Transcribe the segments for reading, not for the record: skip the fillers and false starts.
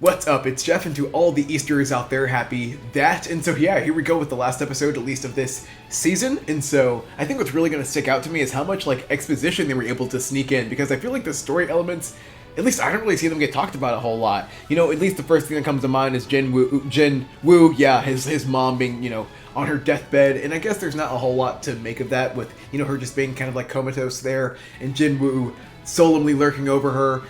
What's up? It's Jeff, and to all the Easterers out there, happy that. And so yeah, here we go with the last episode, at least of this season. And so I think what's really going to stick out to me is how much like exposition they were able to sneak in, because I feel like the story elements, at least I don't really see them get talked about a whole lot. You know, at least the first thing that comes to mind is Jin Woo, yeah, his mom being, you know, on her deathbed, and I guess there's not a whole lot to make of that with, you know, her just being kind of like comatose there, and Jin Woo solemnly lurking over her.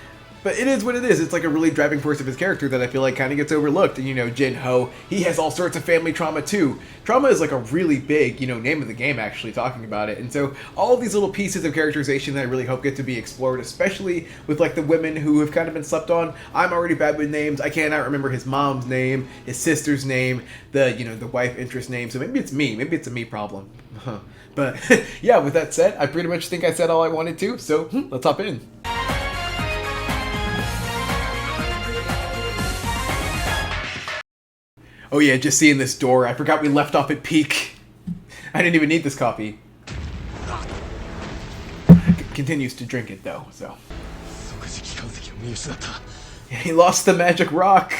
But it is what it is. It's like a really driving force of his character that I feel like kind of gets overlooked. And, you know, Jin Ho, he has all sorts of family trauma too. Trauma is like a really big, you know, name of the game, actually, talking about it. And so all of these little pieces of characterization that I really hope get to be explored, especially with like the women who have kind of been slept on. I'm already bad with names. I cannot remember his mom's name, his sister's name, the, you know, the wife interest name. So maybe it's me. Maybe it's a me problem. But yeah, with that said, I pretty much think I said all I wanted to. So let's hop in. Oh yeah, just seeing this door. I forgot we left off at peak. I didn't even need this coffee. Continues to drink it though, so. He lost the magic rock.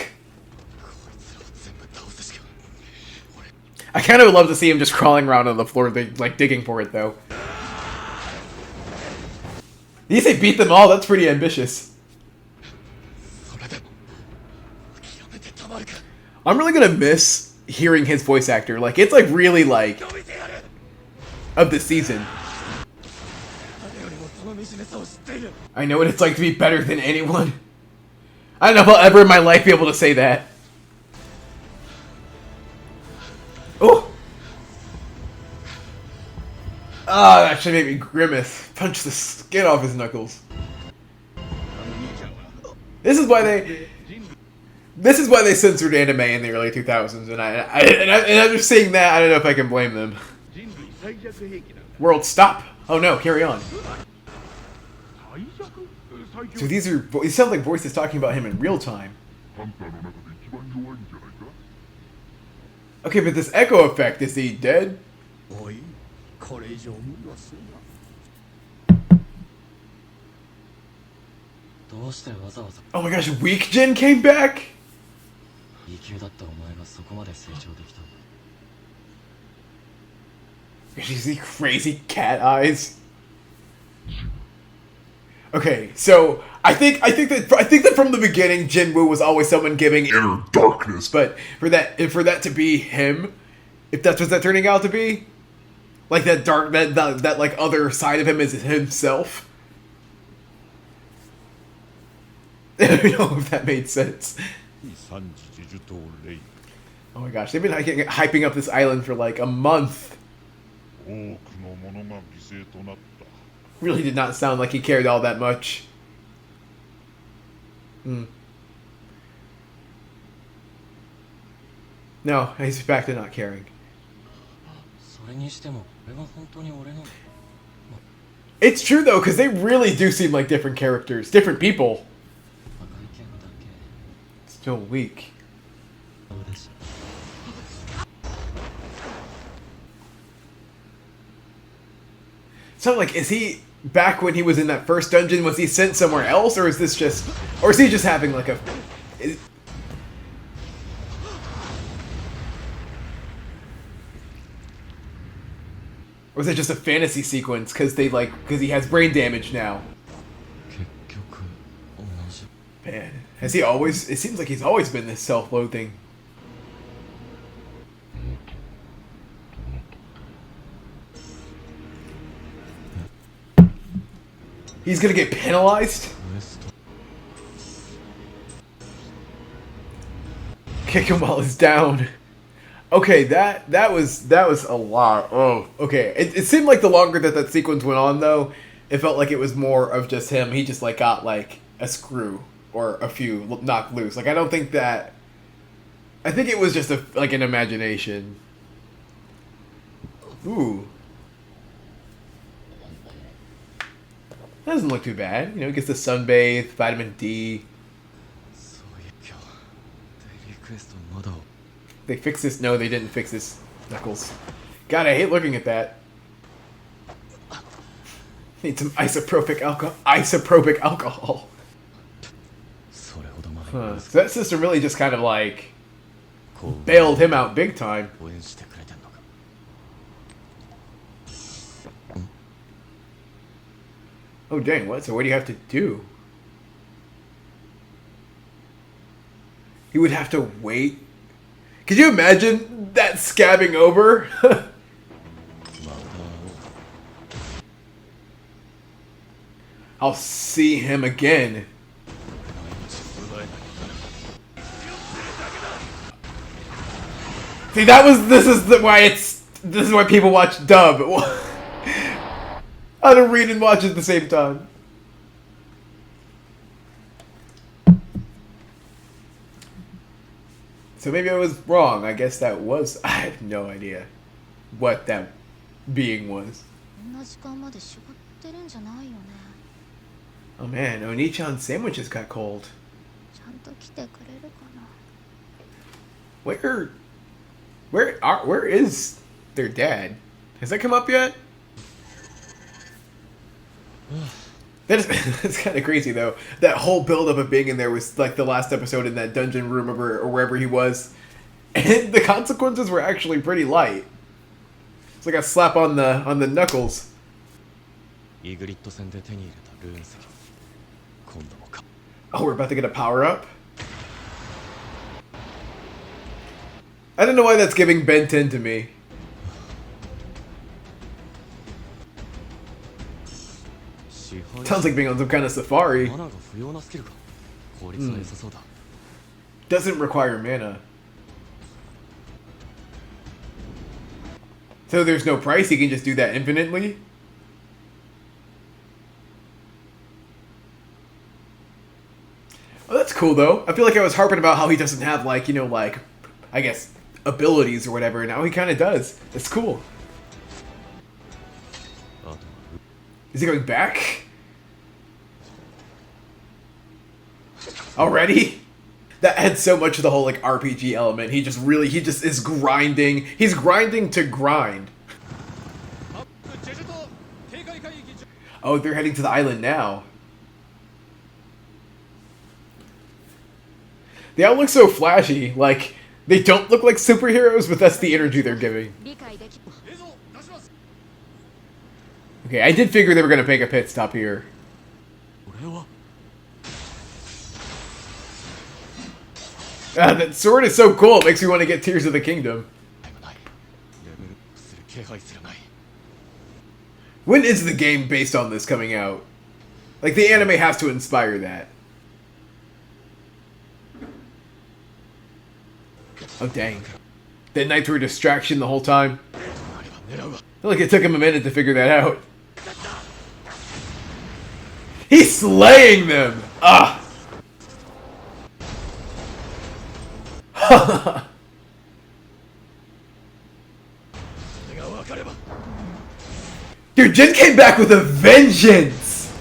I kind of would love to see him just crawling around on the floor, like digging for it though. Did you say beat them all? That's pretty ambitious. I'm really gonna miss hearing his voice actor. Like, it's like really like of the season. I know what it's like to be better than anyone. I don't know if I'll ever in my life be able to say that. Oh! Ah, that should make me grimace. Punch the skin off his knuckles. This is why they censored anime in the early 2000s, and I'm just saying that, I don't know if I can blame them. World, stop! Oh no, carry on. So these sound like voices talking about him in real time. Okay, but this echo effect, is he dead? Oh my gosh, Weak Jin came back? You see crazy cat eyes. Okay, so I think that from the beginning, Jin Woo was always someone giving inner darkness. But for that to be him, if that's what that's turning out to be, like that dark, that like other side of him is himself. I don't know if that made sense. Oh my gosh, they've been hyping up this island for like a month. Really did not sound like he cared all that much. No, he's back to not caring. It's true though, because they really do seem like different characters, different people. Still weak. So like, is he back when he was in that first dungeon? Was he sent somewhere else, or is this just, or is he just having like a? Or is it just a fantasy sequence? Because he has brain damage now. Man, has he always? It seems like he's always been this self-loathing. He's gonna get penalized? Kick him while he's down. Okay, that was a lot. Oh, okay. It seemed like the longer that sequence went on, though, it felt like it was more of just him. He just like got like a screw or a few knocked loose. Like, I don't think that. I think it was just like an imagination. Ooh. That doesn't look too bad. You know, he gets the sunbathe, vitamin D. They fixed this? No, they didn't fix this. Knuckles. God, I hate looking at that. Need some isopropic alcohol. Huh. So that system really just kind of like bailed him out big time. Oh dang, what? So what do you have to do? He would have to wait? Could you imagine that scabbing over? I'll see him again. See, this is why people watch dub. How to read and watch at the same time. So maybe I was wrong. I guess that was... I have no idea what that being was. Oh man, Oni-chan's sandwiches got cold. Where is their dad? Has that come up yet? That's kind of crazy though. That whole build up of being in there was like the last episode in that dungeon room or wherever he was, and the consequences were actually pretty light. It's like a slap on the knuckles. Oh, we're about to get a power up. I don't know why that's giving Ben 10 to me. Sounds like being on some kind of safari. Doesn't require mana. So there's no price, he can just do that infinitely? Oh, that's cool though. I feel like I was harping about how he doesn't have like, I guess, abilities or whatever. Now he kind of does. It's cool. Is he going back? Already? That adds so much to the whole like RPG element. He just is grinding. He's grinding to grind. Oh, they're heading to the island now. They all look so flashy. Like, they don't look like superheroes, but that's the energy they're giving. Okay, I did figure they were going to make a pit stop here. That sword is so cool, it makes me want to get Tears of the Kingdom. When is the game based on this coming out? Like, the anime has to inspire that. Oh, dang. That knights were a distraction the whole time. I feel like it took him a minute to figure that out. He's slaying them! Ah! Dude, Jin came back with a vengeance!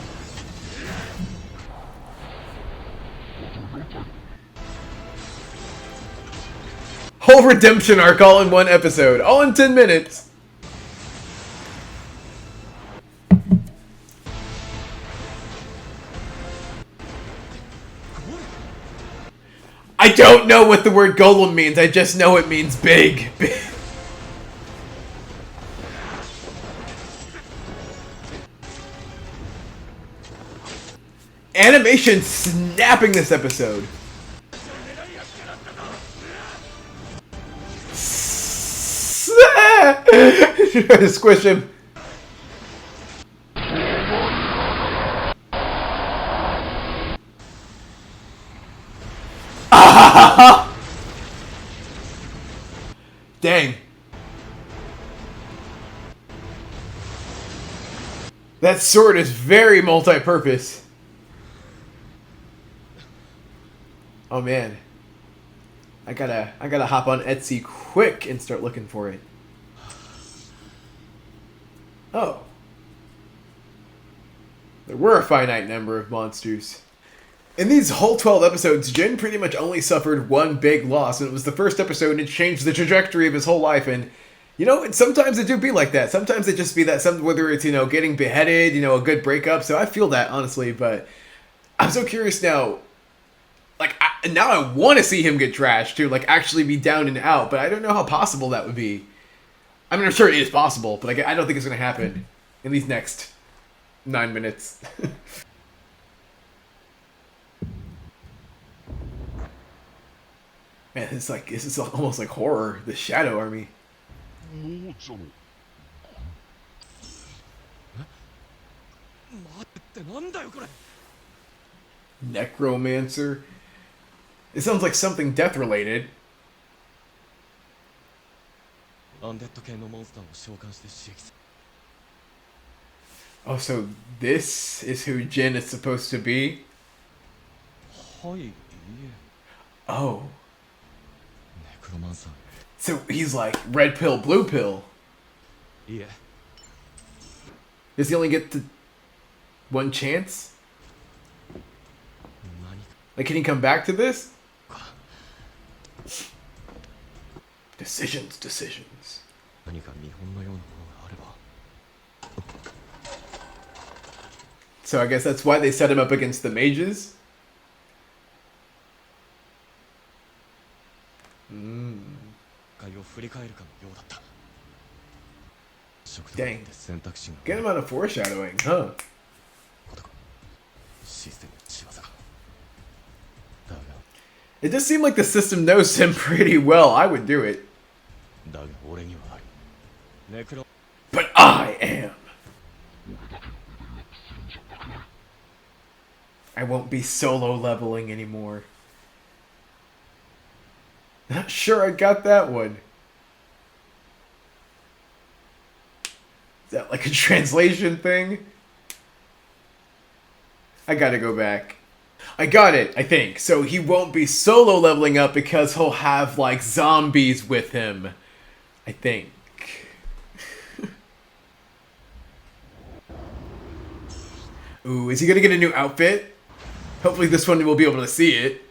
Whole redemption arc all in one episode. All in 10 minutes. I don't know what the word golem means. I just know it means big. Animation snapping this episode. Try to squish him. Dang. That sword is very multi-purpose. Oh man. I gotta hop on Etsy quick and start looking for it. Oh. There were a finite number of monsters. In these whole 12 episodes, Jin pretty much only suffered one big loss, and it was the first episode, and it changed the trajectory of his whole life, and, sometimes it do be like that. Sometimes it just be that, whether it's, getting beheaded, a good breakup, so I feel that, honestly, but I'm so curious now, like, now I want to see him get trashed too, like actually be down and out. But I don't know how possible that would be. I mean, I'm sure it is possible, but I don't think it's going to happen in these next 9 minutes. Man, this is almost like horror. The Shadow Army. Necromancer. It sounds like something death related. Oh, so this is who Jin is supposed to be? Oh. So he's like red pill, blue pill. Does he only get one chance? Like, can he come back to this? Decisions. So I guess that's why they set him up against the mages? Dang. Good amount of foreshadowing, huh? It does seem like the system knows him pretty well. I would do it. But I am. I won't be solo leveling anymore. Not sure I got that one. Is that like a translation thing? I gotta go back. I got it, I think. So he won't be solo leveling up because he'll have, like, zombies with him. I think. Ooh, is he gonna get a new outfit? Hopefully this one we'll be able to see it.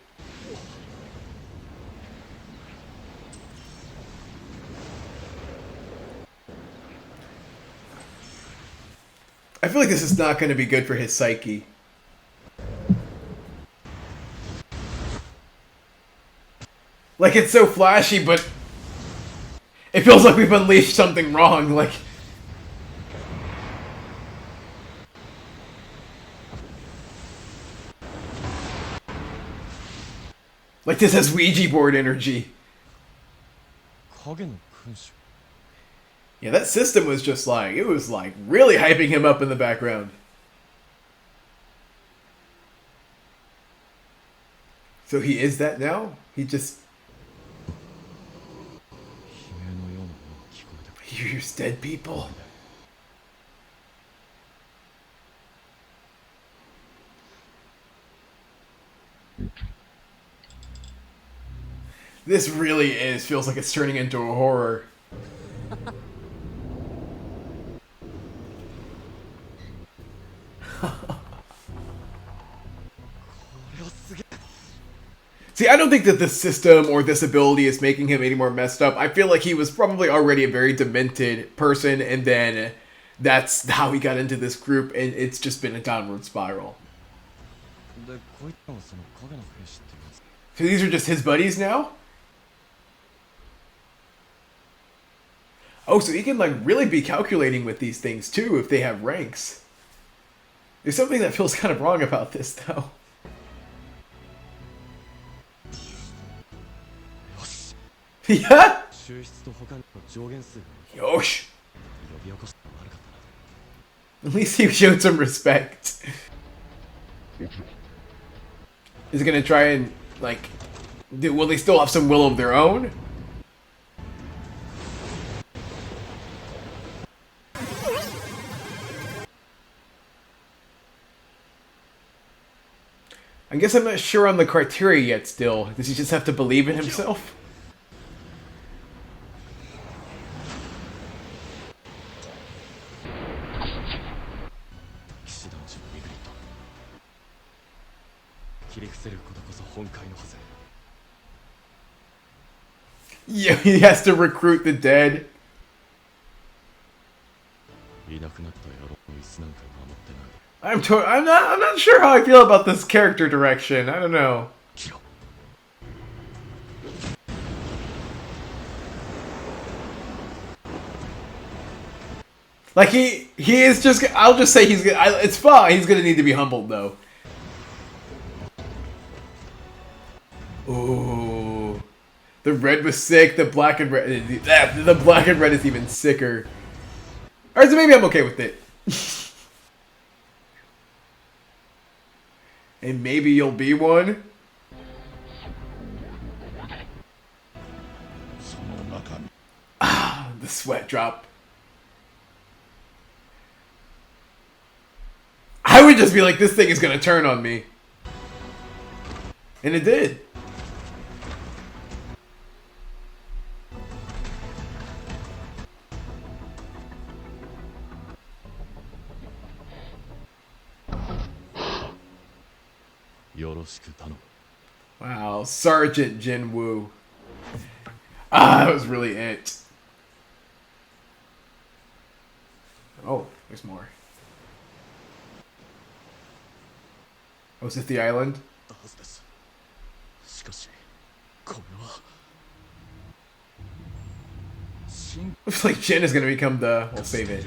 I feel like this is not gonna be good for his psyche. Like, it's so flashy, but it feels like we've unleashed something wrong, like... Like, this has Ouija board energy. Yeah, that system was just like, it was like really hyping him up in the background. So he is that now? He just... He hears dead people. This really feels like it's turning into a horror. See, I don't think that this system or this ability is making him any more messed up. I feel like he was probably already a very demented person, and then that's how he got into this group, and it's just been a downward spiral. So these are just his buddies now? Oh, so he can, like, really be calculating with these things, too, if they have ranks. There's something that feels kind of wrong about this, though. Yeah? Yosh. At least he showed some respect. Is he gonna try and, like... will they still have some will of their own? I guess I'm not sure on the criteria yet still. Does he just have to believe in himself? Yeah, he has to recruit the dead. I'm not sure how I feel about this character direction. I don't know. Like he is just. I'll just say it's fine. He's gonna need to be humbled though. Ooh, the red was sick. The black and red. The black and red is even sicker. All right, so maybe I'm okay with it. And maybe you'll be one. Ah, the sweat drop. I would just be like, this thing is gonna turn on me. And it did. Wow, Sergeant Jinwoo. Ah, that was really it. Oh, there's more. Oh, is this the island? Looks like Jin is gonna become the... We'll save it.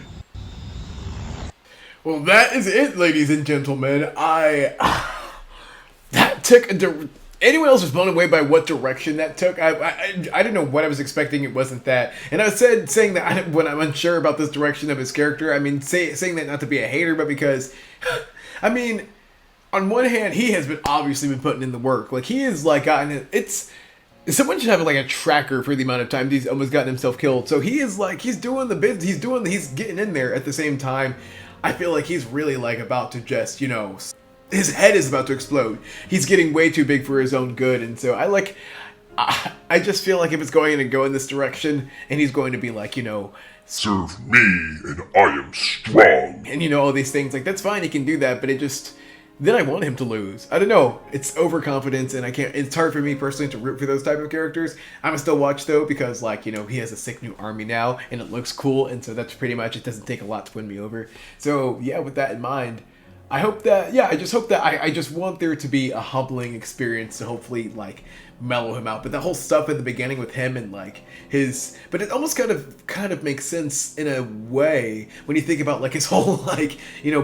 Well, that is it, ladies and gentlemen. That took anyone else was blown away by what direction that took. I didn't know what I was expecting. It wasn't that, and I was saying that when I'm unsure about this direction of his character. I mean, saying that not to be a hater, but because, I mean, on one hand, he has obviously been putting in the work. Like he is like gotten it. It's someone should have like a tracker for the amount of times he's almost gotten himself killed. So he is like he's doing the bits. He's getting in there at the same time. I feel like he's really like about to just his head is about to explode. He's getting way too big for his own good, and so I just feel like if it's going to go in this direction, and he's going to be like, serve me, and I am strong. And all these things, like that's fine, he can do that, but then I want him to lose. I don't know. It's overconfidence, and it's hard for me personally to root for those type of characters. I'm gonna still watch though, because he has a sick new army now, and it looks cool, and so that's pretty much, it doesn't take a lot to win me over. So yeah, with that in mind, I hope that, I just hope that I just want there to be a humbling experience to hopefully mellow him out. But the whole stuff at the beginning with him and but it almost kind of makes sense in a way when you think about his whole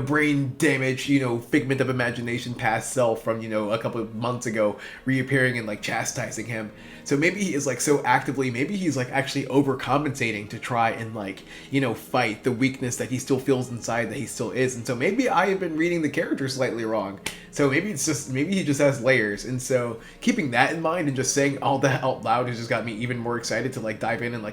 brain damage, figment of imagination past self from a couple of months ago reappearing and chastising him. So maybe he is so actively, maybe he's actually overcompensating to try and fight the weakness that he still feels inside that he still is. And so maybe I have been reading the character slightly wrong. So maybe he just has layers. And so keeping that in mind and just saying all that out loud has just got me even more excited to dive in and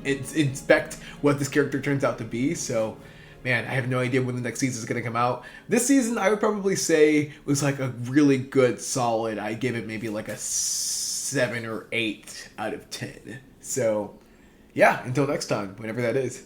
inspect what this character turns out to be. So man, I have no idea when the next season is going to come out. This season, I would probably say was a really good, solid. I give it maybe a 7 or 8 out of 10. So yeah, until next time, whenever that is.